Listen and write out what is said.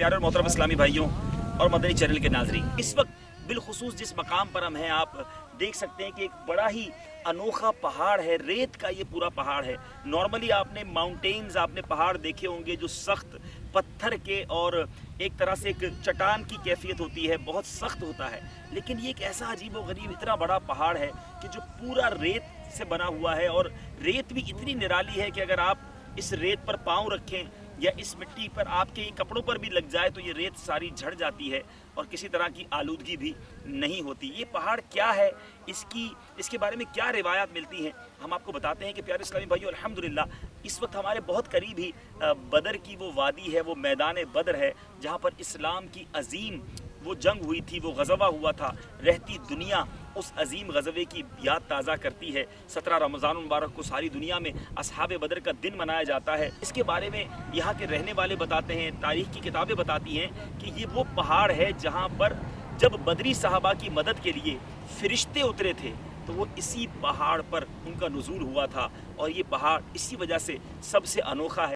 प्यारे और मोहतरम इस्लामी भाइयों और मदनी चैनल के नाजरीन, इस वक्त बिलखुसूस जिस मकाम पर हम हैं आप देख सकते हैं कि एक बड़ा ही अनोखा पहाड़ है। रेत का ये पूरा पहाड़ है। नॉर्मली आपने माउंटेन्स, आपने पहाड़ देखे होंगे जो सख्त पत्थर के और एक तरह से एक चट्टान की कैफियत होती है, बहुत सख्त होता है। लेकिन ये एक ऐसा अजीब व गरीब इतना बड़ा पहाड़ है कि जो पूरा रेत से बना हुआ है, और रेत भी इतनी निराली है कि अगर आप इस रेत पर पाँव रखें या इस मिट्टी पर आपके कपड़ों पर भी लग जाए तो ये रेत सारी झड़ जाती है और किसी तरह की आलूदगी भी नहीं होती। ये पहाड़ क्या है, इसके बारे में क्या रिवायत मिलती हैं, हम आपको बताते हैं कि प्यारे इस्लामी भाइयों, अल्हम्दुलिल्लाह इस वक्त हमारे बहुत करीब ही बदर की वो वादी है, वो मैदान बदर है जहाँ पर इस्लाम की अजीम वो जंग हुई थी, वो गज़वा हुआ था। रहती दुनिया उस अजीम गज़वे की याद ताज़ा करती है। 17 रमज़ान मुबारक को सारी दुनिया में असहाब बदर का दिन मनाया जाता है। इसके बारे में यहाँ के रहने वाले बताते हैं, तारीख़ की किताबें बताती हैं कि ये वो पहाड़ है जहाँ पर जब बदरी साहबा की मदद के लिए फ़रिश्ते उतरे थे तो वो इसी पहाड़ पर उनका नुज़ूल हुआ था, और ये पहाड़ इसी वजह से सबसे अनोखा है।